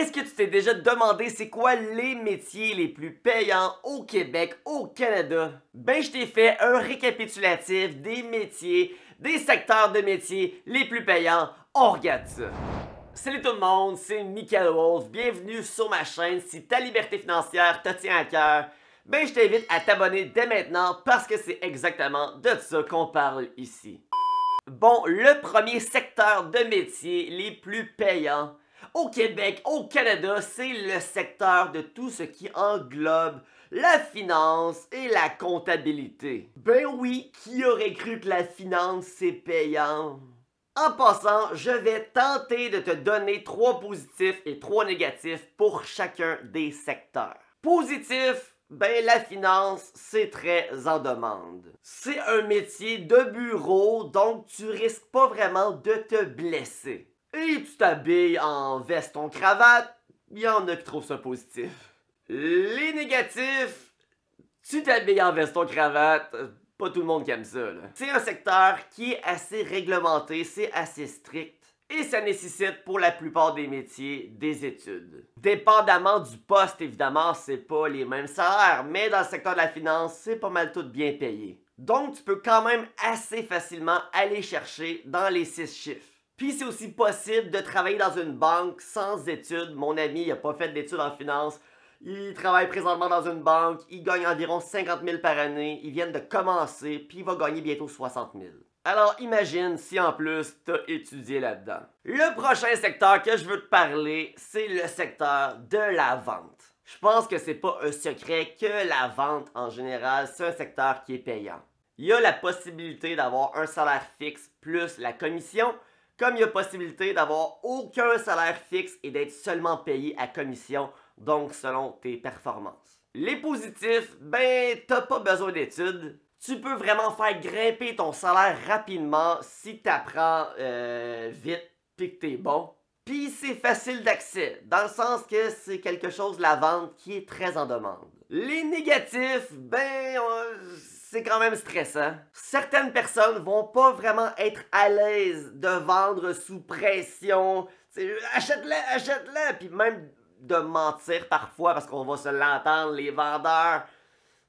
Est-ce que tu t'es déjà demandé c'est quoi les métiers les plus payants au Québec, au Canada? Ben, je t'ai fait un récapitulatif des métiers, des secteurs de métiers les plus payants. On regarde ça. Salut tout le monde, c'est Michael Wolf. Bienvenue sur ma chaîne. Si ta liberté financière te tient à cœur, ben je t'invite à t'abonner dès maintenant parce que c'est exactement de ça qu'on parle ici. Bon, le premier secteur de métier les plus payants au Québec, au Canada, c'est le secteur de tout ce qui englobe la finance et la comptabilité. Ben oui, qui aurait cru que la finance c'est payant? En passant, je vais tenter de te donner 3 positifs et 3 négatifs pour chacun des secteurs. Positif, ben la finance, c'est très en demande. C'est un métier de bureau, donc tu risques pas vraiment de te blesser. Et tu t'habilles en veston-cravate, il y en a qui trouvent ça positif. Les négatifs, tu t'habilles en veston-cravate, pas tout le monde qui aime ça, là. C'est un secteur qui est assez réglementé, c'est assez strict. Et ça nécessite pour la plupart des métiers des études. Dépendamment du poste, évidemment, c'est pas les mêmes salaires, mais dans le secteur de la finance, c'est pas mal tout bien payé. Donc, tu peux quand même assez facilement aller chercher dans les 6 chiffres. Puis c'est aussi possible de travailler dans une banque sans études. Mon ami, il n'a pas fait d'études en finance. Il travaille présentement dans une banque. Il gagne environ 50 000 par année. Il vient de commencer, puis il va gagner bientôt 60 000. Alors imagine si en plus tu as étudié là-dedans. Le prochain secteur que je veux te parler, c'est le secteur de la vente. Je pense que c'est pas un secret que la vente en général, c'est un secteur qui est payant. Il y a la possibilité d'avoir un salaire fixe plus la commission, comme il y a possibilité d'avoir aucun salaire fixe et d'être seulement payé à commission, donc selon tes performances. Les positifs, ben t'as pas besoin d'études. Tu peux vraiment faire grimper ton salaire rapidement si tu apprends vite puis que t'es bon. Puis c'est facile d'accès, dans le sens que c'est quelque chose, la vente, qui est très en demande. Les négatifs, ben c'est quand même stressant. Certaines personnes vont pas vraiment être à l'aise de vendre sous pression. Achète-le, achète-le, puis même de mentir parfois, parce qu'on va se l'entendre, les vendeurs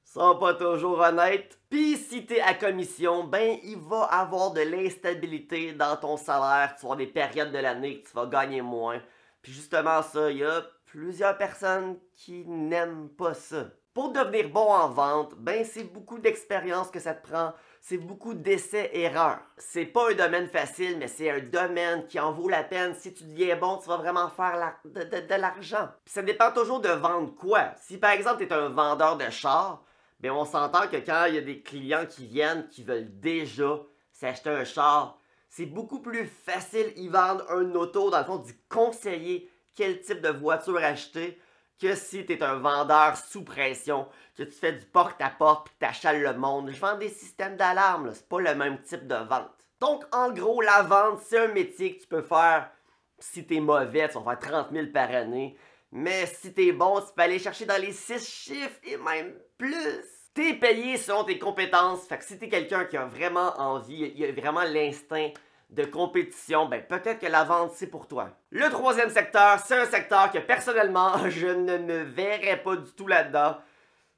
sont pas toujours honnêtes. Puis si t'es à commission, ben il va avoir de l'instabilité dans ton salaire. Tu vas avoir des périodes de l'année que tu vas gagner moins. Puis justement ça, il y a plusieurs personnes qui n'aiment pas ça. Pour devenir bon en vente, ben c'est beaucoup d'expérience que ça te prend. C'est beaucoup d'essais-erreurs. C'est pas un domaine facile, mais c'est un domaine qui en vaut la peine. Si tu deviens bon, tu vas vraiment faire de l'argent. Puis ça dépend toujours de vendre quoi. Si par exemple tu es un vendeur de chars, ben on s'entend que quand il y a des clients qui viennent, qui veulent déjà s'acheter un char, c'est beaucoup plus facile d'y vendre un auto, dans le fond, d'y conseiller quel type de voiture acheter, que si tu es un vendeur sous pression, que tu fais du porte-à-porte et que tu achales le monde. Je vends des systèmes d'alarme, c'est pas le même type de vente. Donc, en gros, la vente, c'est un métier que tu peux faire. Si tu es mauvais, tu vas faire 30 000 par année. Mais si tu es bon, tu peux aller chercher dans les 6 chiffres et même plus. T'es payé selon tes compétences. Fait que si t'es quelqu'un qui a vraiment envie, il a vraiment l'instinct de compétition, ben peut-être que la vente, c'est pour toi. Le troisième secteur, c'est un secteur que personnellement, je ne me verrais pas du tout là-dedans.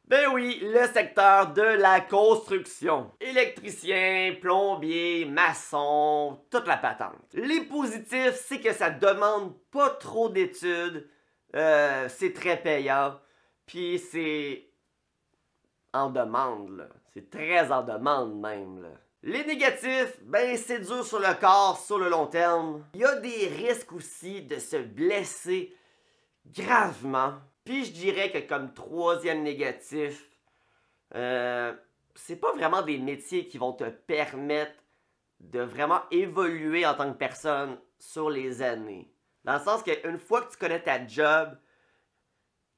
Ben oui, le secteur de la construction. Électricien, plombier, maçon, toute la patente. Les positifs, c'est que ça demande pas trop d'études. C'est très payant. Puis c'est en demande, là. C'est très en demande même, là. Les négatifs, ben c'est dur sur le corps, sur le long terme. Il y a des risques aussi de se blesser gravement. Puis je dirais que comme troisième négatif, c'est pas vraiment des métiers qui vont te permettre de vraiment évoluer en tant que personne sur les années. Dans le sens qu'une fois que tu connais ta job,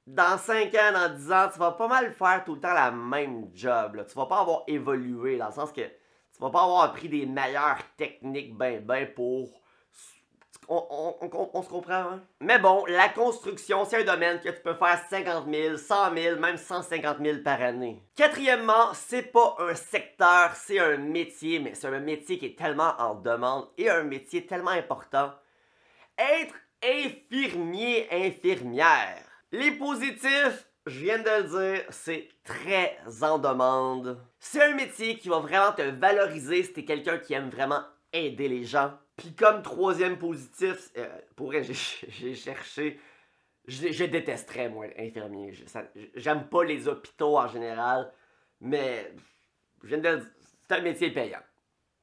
dans 5 ans, dans 10 ans, tu vas pas mal faire tout le temps la même job, là. Tu vas pas avoir évolué, dans le sens que tu vas pas avoir appris des meilleures techniques ben pour... On se comprend, hein? Mais bon, la construction, c'est un domaine que tu peux faire 50 000, 100 000, même 150 000 par année. Quatrièmement, c'est pas un secteur, c'est un métier, mais c'est un métier qui est tellement en demande et un métier tellement important. Être infirmier, infirmière. Les positifs, je viens de le dire, c'est très en demande. C'est un métier qui va vraiment te valoriser si t'es quelqu'un qui aime vraiment aider les gens. Puis comme troisième positif, pour vrai, j'ai cherché, je détesterais moi infirmier. J'aime pas les hôpitaux en général, mais je viens de le dire, c'est un métier payant.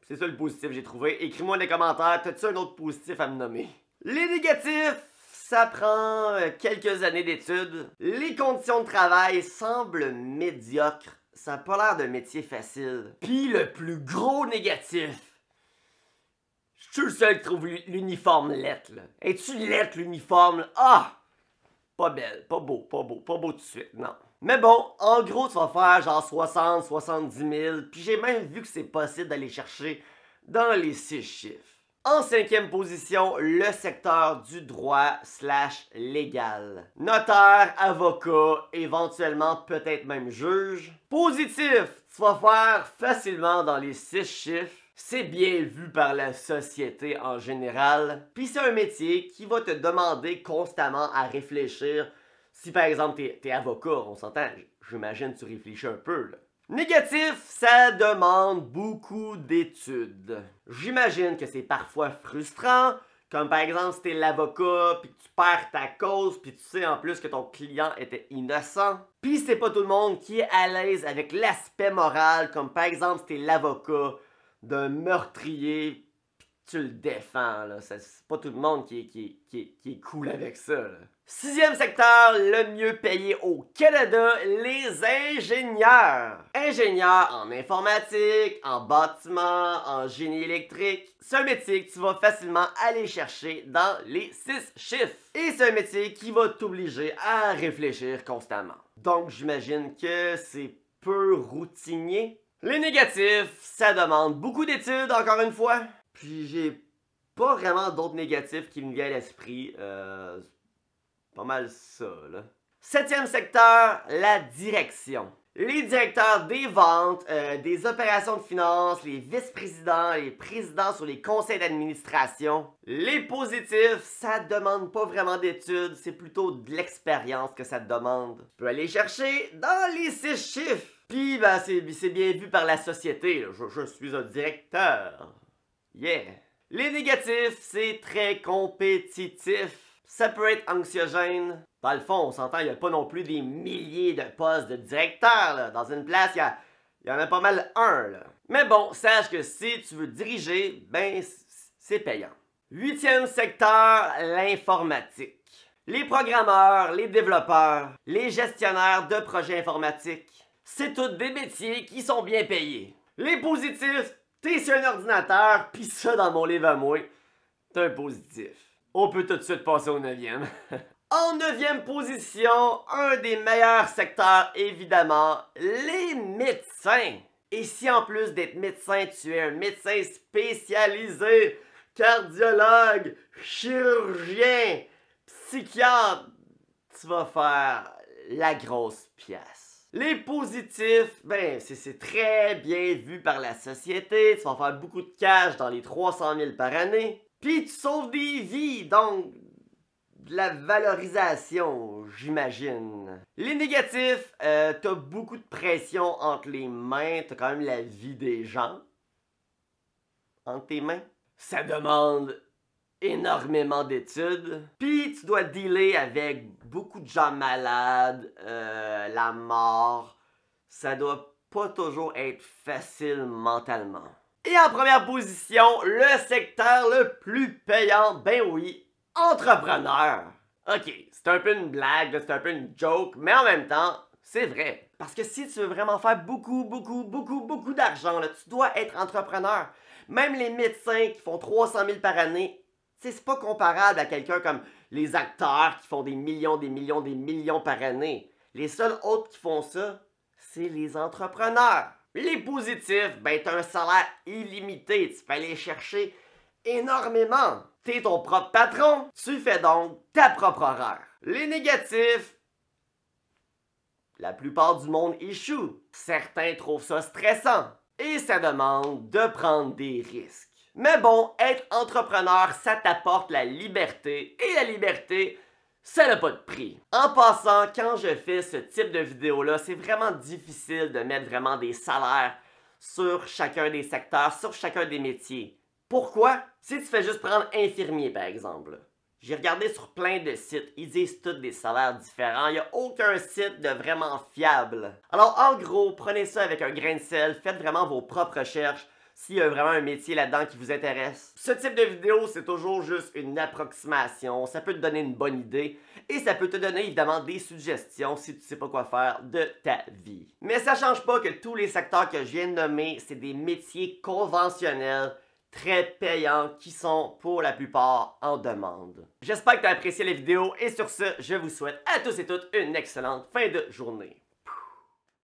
C'est ça le positif que j'ai trouvé. Écris-moi dans les commentaires, t'as-tu un autre positif à me nommer? Les négatifs, ça prend quelques années d'études. Les conditions de travail semblent médiocres. Ça n'a pas l'air d'un métier facile. Puis le plus gros négatif, je suis le seul qui trouve l'uniforme lettre, là. Es-tu lettre, l'uniforme? Ah! Pas belle, pas beau tout de suite, non. Mais bon, en gros, tu vas faire genre 60, 70 000, puis j'ai même vu que c'est possible d'aller chercher dans les 6 chiffres. En cinquième position, le secteur du droit / légal. Notaire, avocat, éventuellement peut-être même juge. Positif, tu vas faire facilement dans les 6 chiffres. C'est bien vu par la société en général. Puis c'est un métier qui va te demander constamment à réfléchir. Si par exemple t'es avocat, on s'entend, j'imagine tu réfléchis un peu là. Négatif, ça demande beaucoup d'études. J'imagine que c'est parfois frustrant, comme par exemple si t'es l'avocat, puis que tu perds ta cause, puis tu sais en plus que ton client était innocent. Puis c'est pas tout le monde qui est à l'aise avec l'aspect moral, comme par exemple si t'es l'avocat d'un meurtrier, pis tu le défends, là. C'est pas tout le monde qui est cool avec ça, là. Sixième secteur, le mieux payé au Canada, les ingénieurs. Ingénieurs en informatique, en bâtiment, en génie électrique. C'est un métier que tu vas facilement aller chercher dans les 6 chiffres. Et c'est un métier qui va t'obliger à réfléchir constamment. Donc j'imagine que c'est peu routinier. Les négatifs, ça demande beaucoup d'études, encore une fois. Puis j'ai pas vraiment d'autres négatifs qui me viennent à l'esprit. Pas mal ça, là. Septième secteur, la direction. Les directeurs des ventes, des opérations de finances, les vice-présidents, les présidents sur les conseils d'administration. Les positifs, ça demande pas vraiment d'études, c'est plutôt de l'expérience que ça te demande. Tu peux aller chercher dans les 6 chiffres. Puis, ben, c'est bien vu par la société. Je suis un directeur. Yeah. Les négatifs, c'est très compétitif. Ça peut être anxiogène. Dans le fond, on s'entend, il n'y a pas non plus des milliers de postes de directeurs. Là. Dans une place, il y en a pas mal un. Là. Mais bon, sache que si tu veux diriger, ben, c'est payant. Huitième secteur, l'informatique. Les programmeurs, les développeurs, les gestionnaires de projets informatiques. C'est tous des métiers qui sont bien payés. Les positifs, t'es sur un ordinateur, pis ça dans mon livre à moi, t'es un positif. On peut tout de suite passer au 9e. En 9e position, un des meilleurs secteurs, évidemment, les médecins. Et si en plus d'être médecin, tu es un médecin spécialisé, cardiologue, chirurgien, psychiatre, tu vas faire la grosse pièce. Les positifs, ben c'est très bien vu par la société, tu vas faire beaucoup de cash dans les 300 000 par année. Puis tu sauves des vies, donc de la valorisation, j'imagine. Les négatifs, t'as beaucoup de pression entre les mains, t'as quand même la vie des gens entre tes mains. Ça demande énormément d'études. Puis tu dois dealer avec beaucoup de gens malades, la mort. Ça doit pas toujours être facile mentalement. Et en première position, le secteur le plus payant, ben oui, entrepreneur. Ok, c'est un peu une blague, c'est un peu une joke, mais en même temps, c'est vrai. Parce que si tu veux vraiment faire beaucoup d'argent, tu dois être entrepreneur. Même les médecins qui font 300 000 par année, c'est pas comparable à quelqu'un comme les acteurs qui font des millions par année. Les seuls autres qui font ça, c'est les entrepreneurs. Les positifs, ben t'as un salaire illimité, tu peux aller chercher énormément. T'es ton propre patron, tu fais donc ta propre horaire. Les négatifs, la plupart du monde échoue. Certains trouvent ça stressant et ça demande de prendre des risques. Mais bon, être entrepreneur, ça t'apporte la liberté, et la liberté, ça n'a pas de prix. En passant, quand je fais ce type de vidéo-là, c'est vraiment difficile de mettre vraiment des salaires sur chacun des secteurs, sur chacun des métiers. Pourquoi? Si tu fais juste prendre infirmier, par exemple. J'ai regardé sur plein de sites, ils disent tous des salaires différents, il n'y a aucun site de vraiment fiable. Alors en gros, prenez ça avec un grain de sel, faites vraiment vos propres recherches, s'il y a vraiment un métier là-dedans qui vous intéresse. Ce type de vidéo, c'est toujours juste une approximation, ça peut te donner une bonne idée, et ça peut te donner évidemment des suggestions si tu ne sais pas quoi faire de ta vie. Mais ça change pas que tous les secteurs que je viens de nommer, c'est des métiers conventionnels, très payants, qui sont pour la plupart en demande. J'espère que tu as apprécié la vidéo et sur ce, je vous souhaite à tous et toutes une excellente fin de journée.